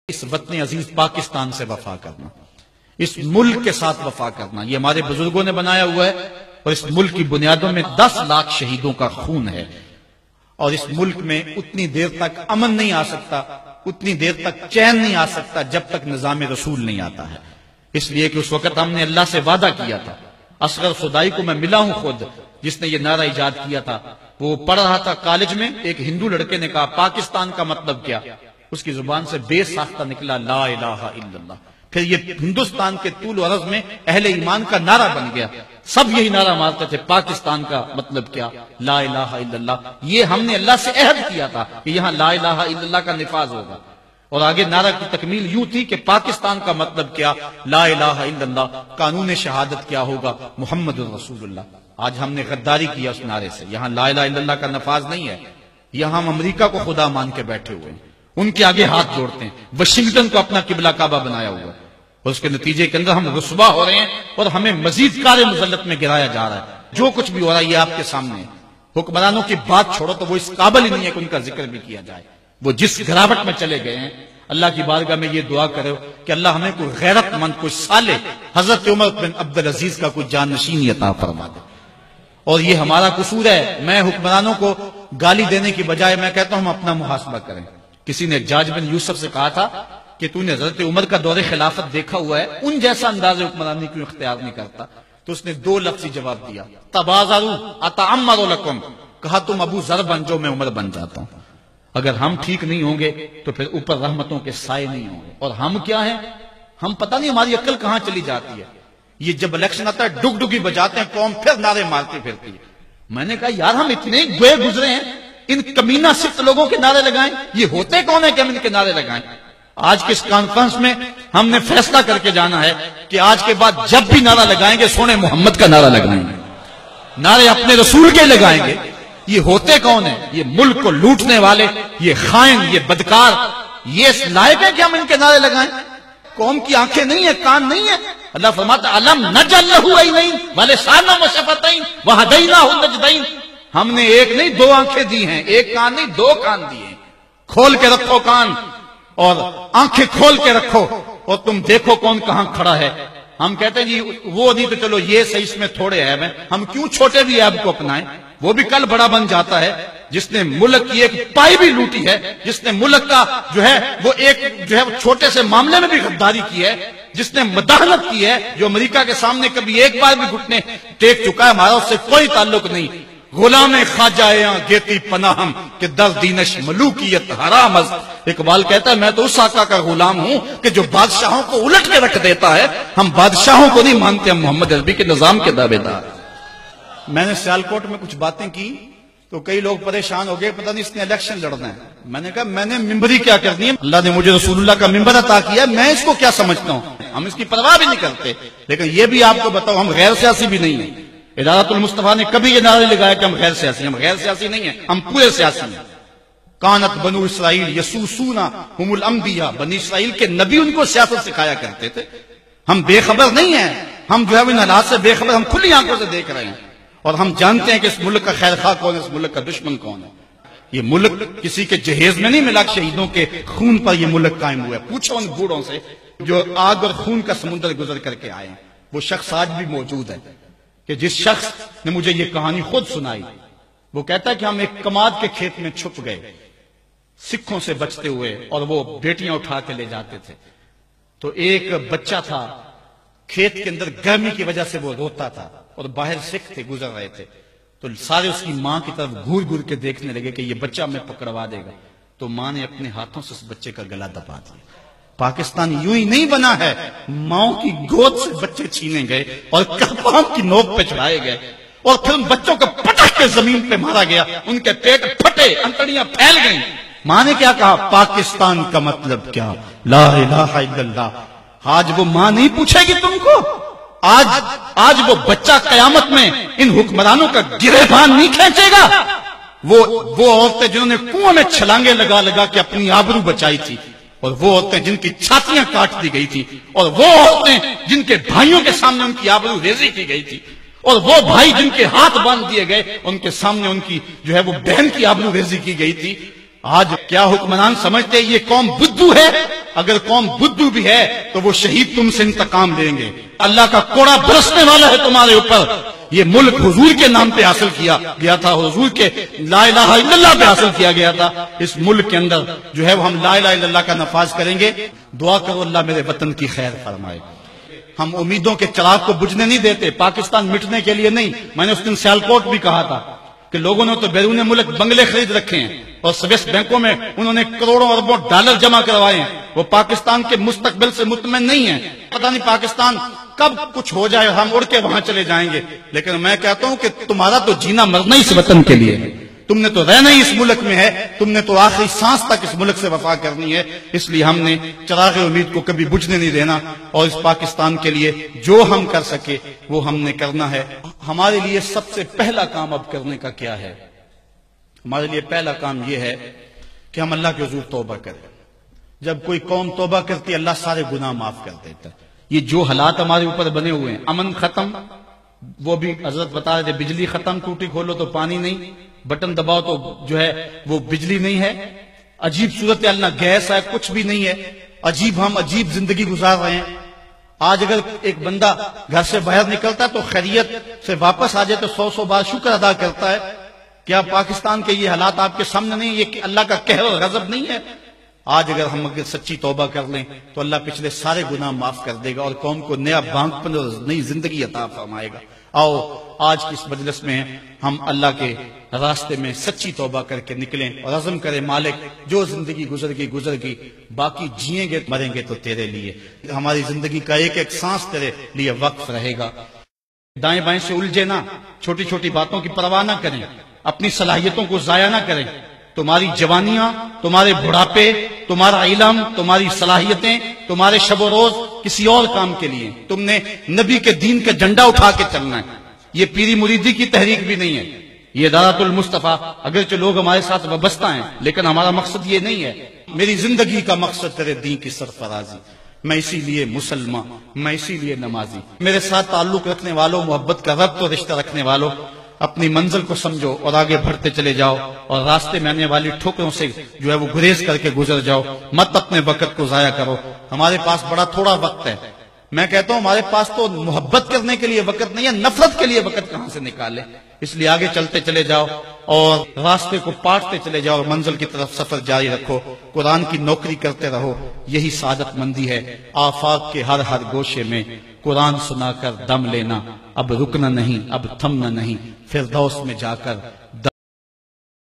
اس وطن عزیز پاکستان سے وفا کرنا، اس ملک کے ساتھ وفا کرنا، یہ ہمارے بزرگوں نے بنایا ہوا ہے اور اس ملک کی بنیادوں میں 10 لاکھ شہیدوں کا خون ہے، اور اس ملک میں اتنی دیر تک امن نہیں آ سکتا، اتنی دیر تک چین نہیں آ سکتا جب تک نظام رسول نہیں آتا ہے۔ اس لیے کہ اس وقت ہم نے اللہ سے وعدہ کیا تھا۔ اصغر خدائی کو میں ملا ہوں خود، جس نے یہ نعرہ ایجاد کیا تھا۔ وہ پڑھ رہا تھا کالج میں، ایک ہندو لڑکے نے کہا پاکستان کا مطلب کیا؟ اس کی زبان سے بے ساختہ نکلا لا الہ الا اللہ۔ پھر یہ ہندوستان کے طول و عرض میں اہل ایمان کا نعرہ بن گیا، سب یہی نعرہ مارتے تھے پاکستان کا مطلب کیا؟ لا الہ الا اللہ۔ یہ ہم نے اللہ سے عہد کیا تھا کہ یہاں لا الہ الا اللہ کا نفاذ ہوگا، اور آگے نعرہ کی تکمیل یوں تھی کہ پاکستان کا مطلب کیا؟ لا الہ الا اللہ۔ قانون شہادت کیا ہوگا؟ محمد رسول اللہ۔ آج ہم نے غداری کیا اس نعرے سے، یہاں لا الہ الا اللہ کا نفاذ نہیں ہے، یہاں ہم امریکہ کو خدا مان کے بیٹھے ہوئے ہیں، ان کے آگے ہاتھ جوڑتے ہیں، واشنگٹن کو اپنا قبلہ کعبہ بنایا ہوا ہے، اور اس کے نتیجے کے اندر ہم رسوا ہو رہے ہیں اور ہمیں مزید کار مذلت میں گرایا جا رہا ہے۔ جو کچھ بھی ہو رہا ہے یہ آپ کے سامنے ہے۔ حکمرانوں کی بات چھوڑو تو وہ اس قابل ہی نہیں ہے کہ ان کا ذکر بھی کیا جائے۔ وہ جس گراوٹ میں چلے گئے ہیں، اللہ کی بارگاہ میں یہ دعا کرو کہ اللہ ہمیں کوئی غیرت مند، کوئی صالح حضرت عمر بن عبدالعزیز کا کوئی جانشین عطا فرما دے۔ اور یہ ہمارا قصور ہے۔ میں حکمرانوں کو گالی دینے کی بجائے میں کہتا ہوں ہم اپنا محاسبہ کریں۔ کسی نے حجاج بن یوسف سے کہا تھا کہ تو نے حضرت عمر کا دور خلافت دیکھا ہوا ہے، ان جیسا انداز حکمرانی کیوں اختیار نہیں کرتا؟ تو اس نے 2 لفظی جواب دیا، تبازروا اتعمر لکم، کہا تم ابو ذر بن جو، میں عمر بن جاتا ہوں۔ اگر ہم ٹھیک نہیں ہوں گے تو پھر اوپر رحمتوں کے سائے نہیں ہوں گے۔ اور ہم کیا ہیں؟ ہم پتہ نہیں ہماری عقل کہاں چلی جاتی ہے۔ یہ جب الیکشن آتا ہے ڈگ ڈگی بجاتے ہیں، قوم پھر نعرے مارتی پھرتی ہے۔ میں نے کہا یار ہم اتنے گئے گزرے ہیں، ان کمینہ صرف لوگوں کے نعرے لگائیں؟ یہ ہوتے کون ہیں کہ ہم ان کے نعرے لگائیں؟ آج کے اس کانفرنس میں ہم نے فیصلہ کر کے جانا ہے کہ آج کے بعد جب بھی نعرہ لگائیں گے سونے محمد کا نعرہ لگائیں گے، نعرے اپنے رسول کے لگائیں گے۔ یہ ہوتے کون ہیں؟ یہ ملک کو لوٹنے والے، یہ خائن، یہ بدکار، یہ اس لائق ہے کہ ہم ان کے نعرے لگائیں؟ قوم کی آنکھیں نہیں ہیں، کان نہیں ہیں؟ اللہ فرماتا علم نجعل لہ عینین ولسانا وشفتین وہدیناہ النجدین۔ ہم نے ایک نہیں 2 آنکھیں دی ہیں، ایک کان نہیں 2 کان دیے ہیں۔ کھول کے رکھو کان اور آنکھیں کھول کے رکھو اور تم دیکھو کون کہاں کھڑا ہے۔ ہم کہتے ہیں جی وہ نہیں تو چلو یہ صحیح، اس میں تھوڑے عیب ہیں، ہم کیوں چھوٹے بھی عیب کو اپنائیں؟ وہ بھی کل بڑا بن جاتا ہے جس نے ملک کی ایک پائی بھی لوٹی ہے، جس نے ملک کا جو ہے وہ ایک جو ہے چھوٹے سے معاملے میں بھی غداری کی ہے، جس نے مداحنت کی ہے، جو امریکہ کے سامنے کبھی ایک بار بھی گھٹنے ٹیک چکا ہے، ہمارا اس سے کوئی تعلق نہیں۔ غلام خواجہ گیتی پناہم کہ در دینش ملوکیت حرام از۔ اقبال کہتا ہے میں تو اس آقا کا غلام ہوں کہ جو بادشاہوں کو الٹ کے رکھ دیتا ہے۔ ہم بادشاہوں کو نہیں مانتے، ہم محمد عربی کے نظام کے دعوے دار۔ میں نے سیالکوٹ میں کچھ باتیں کی تو کئی لوگ پریشان ہو گئے، پتہ نہیں اس نے الیکشن لڑنا ہے۔ میں نے کہا میں نے ممبری کیا کرنی ہے؟ اللہ نے مجھے رسول اللہ کا ممبر عطا کیا، میں اس کو کیا سمجھتا ہوں؟ ہم اس کی پرواہ بھی نہیں کرتے۔ لیکن یہ بھی آپ کو بتاؤ ہم غیر سیاسی بھی نہیں ہیں۔ ادارت المصطفیٰ نے کبھی یہ نعرہ لگایا کہ ہم غیر سیاسی ہیں؟ ہم غیر سیاسی نہیں ہیں، ہم پورے سیاسی ہیں۔ کانت بنو اسرائیل یسوسون ہم الانبیاء، بنی اسرائیل کے نبی ان کو سیاست سکھایا کرتے تھے۔ ہم بے خبر نہیں ہیں، ہم جو ہے ان حالات سے بے خبر، ہم کھلی آنکھوں سے دیکھ رہے ہیں، اور ہم جانتے ہیں کہ اس ملک کا خیر خواہ کون ہے، اس ملک کا دشمن کون ہے۔ یہ ملک کسی کے جہیز میں نہیں ملا، شہیدوں کے خون پر یہ ملک قائم ہوا ہے۔ پوچھو ان بوڑھوں سے جو آگ اور خون کا سمندر گزر کر کے آئے ہیں، وہ شخص آج بھی موجود ہے کہ جس شخص نے مجھے یہ کہانی خود سنائی، وہ کہتا ہے کہ ہم ایک کماد کے کھیت میں چھپ گئے سکھوں سے بچتے ہوئے، اور وہ بیٹیاں اٹھا کے لے جاتے تھے۔ تو ایک بچہ تھا، کھیت کے اندر گرمی کی وجہ سے وہ روتا تھا، اور باہر سکھ تھے گزر رہے تھے، تو سارے اس کی ماں کی طرف گھور گھور کے دیکھنے لگے کہ یہ بچہ میں پکڑوا دے گا۔ تو ماں نے اپنے ہاتھوں سے اس بچے کا گلا دبا دیا۔ پاکستان یوں ہی نہیں بنا ہے، ماؤں کی گود سے بچے چھینے گئے اور کپام کی نوک پہ چڑھائے گئے، اور پھر ان بچوں کو پٹک کے زمین پہ مارا گیا، ان کے پیٹ پھٹے، انتڑیاں پھیل گئیں۔ ماں نے کیا کہا؟ پاکستان کا مطلب کیا؟ لا الہ الا اللہ۔ آج وہ ماں نہیں پوچھے گی تم کو؟ آج وہ بچہ قیامت میں ان حکمرانوں کا گریبان نہیں کھینچے گا؟ وہ عورتیں جنہوں نے کنویں میں چھلانگے لگا لگا کے اپنی آبرو بچائی تھی، اور وہ عورتیں جن کی چھاتیاں کاٹ دی گئی تھی، اور وہ عورتیں جن کے بھائیوں کے سامنے ان کی آبرو ریزی کی گئی تھی، اور وہ بھائی جن کے ہاتھ باندھ دیے گئے ان کے سامنے ان کی جو ہے وہ بہن کی آبرو ریزی کی گئی تھی۔ آج کیا حکمران سمجھتے یہ قوم بدھو ہے اگر قوم بدھو بھی ہے تو وہ شہید تم سے انتقام لیں گے. اللہ کا کوڑا برسنے والا ہے تمہارے اوپر. یہ ملک حضور کے نام پہ حاصل کیا گیا تھا, حضور کے لا الہ الا اللہ پہ حاصل کیا گیا تھا. اس ملک کے اندر جو ہے وہ ہم لا الہ الا اللہ کا نفاذ کریں گے. دعا کرو اللہ میرے وطن کی خیر فرمائے. ہم امیدوں کے چراغ کو بجھنے نہیں دیتے, پاکستان مٹنے کے لیے نہیں. میں نے اس دن سیالکوٹ بھی کہا تھا کہ لوگوں نے تو بیرون ملک بنگلے خرید رکھے ہیں اور سویس بینکوں میں انہوں نے کروڑوں اربوں ڈالر جمع کروائے ہیں. وہ پاکستان کے مستقبل سے مطمئن نہیں ہیں. پتہ نہیں پاکستان کب کچھ ہو جائے, ہم اڑ کے وہاں چلے جائیں گے. لیکن میں کہتا ہوں کہ تمہارا تو جینا مرنا اس وطن کے لیے ہے. تم نے تو رہنا ہی اس ملک میں ہے, تم نے تو آخری سانس تک اس ملک سے وفا کرنی ہے. اس لیے ہم نے چراغ امید کو کبھی بجھنے نہیں دینا, اور اس پاکستان کے لیے جو ہم کر سکے وہ ہم نے کرنا ہے. ہمارے لیے سب سے پہلا کام اب کرنے کا کیا ہے؟ ہمارے لیے پہلا کام یہ ہے کہ ہم اللہ کے حضور توبہ کریں. جب کوئی قوم توبہ کرتی اللہ سارے گناہ معاف کر دیتا. یہ جو حالات ہمارے اوپر بنے ہوئے ہیں, امن ختم, وہ بھی حضرت بتا رہے تھے, بجلی ختم, ٹوٹی کھولو تو پانی نہیں, بٹن دباؤ تو جو ہے وہ بجلی نہیں ہے, عجیب صورتحال, نہ گیس ہے, کچھ بھی نہیں ہے. ہم عجیب زندگی گزار رہے ہیں. آج اگر ایک بندہ گھر سے باہر نکلتا ہے تو خیریت سے واپس آ جائے تو 100 بار شکر ادا کرتا ہے. کیا پاکستان کے یہ حالات آپ کے سامنے نہیں, یہ اللہ کا قہر اور غضب نہیں ہے؟ آج اگر ہم سچی توبہ کر لیں تو اللہ پچھلے سارے گناہ معاف کر دے گا اور قوم کو نیا بانکپن اور نئی زندگی عطا فرمائے گا. آؤ آج کی اس مجلس میں ہم اللہ کے راستے میں سچی توبہ کر کے نکلیں اور عزم کریں, مالک جو زندگی گزر گئی, باقی جیئیں گے مریں گے تو تیرے لیے. ہماری زندگی کا ایک ایک سانس تیرے لیے وقف رہے گا. دائیں بائیں سے الجھے نہ, چھوٹی چھوٹی باتوں کی پرواہ نہ کریں, اپنی صلاحیتوں کو ضائع نہ کریں. تمہاری جوانیاں, تمہارے بڑھاپے, تمہارا علم, تمہاری صلاحیتیں, تمہارے شب و روز کسی اور کام کے لیے. تم نے نبی کے دین کا جھنڈا اٹھا کے چلنا ہے. یہ پیری مریدی کی تحریک بھی نہیں ہے, یہ دعوت المصطفیٰ. اگرچہ لوگ ہمارے ساتھ وابستہ ہیں لیکن ہمارا مقصد یہ نہیں ہے. میری زندگی کا مقصد تیرے دین کی سرفرازی. میں اسی لیے مسلمان, میں اسی لیے نمازی. میرے ساتھ تعلق رکھنے والوں, محبت کا ربط و رشتہ رکھنے والوں, اپنی منزل کو سمجھو اور آگے بڑھتے چلے جاؤ, اور راستے میں آنے والی ٹھوکروں سے جو ہے وہ گریز کر کے گزر جاؤ. مت اپنے وقت کو ضائع کرو. ہمارے پاس بڑا تھوڑا وقت ہے. میں کہتا ہوں ہمارے پاس تو محبت کرنے کے لیے وقت نہیں ہے, نفرت کے لیے وقت کہاں سے نکالے. اس لیے آگے چلتے چلے جاؤ اور راستے کو پاٹتے چلے جاؤ اور منزل کی طرف سفر جاری رکھو. قرآن کی نوکری کرتے رہو, یہی سعادت مندی ہے. آفاق کے ہر گوشے میں قرآن سنا کر دم لینا, اب رکنا نہیں, اب تھمنا نہیں, فردوس میں جا کر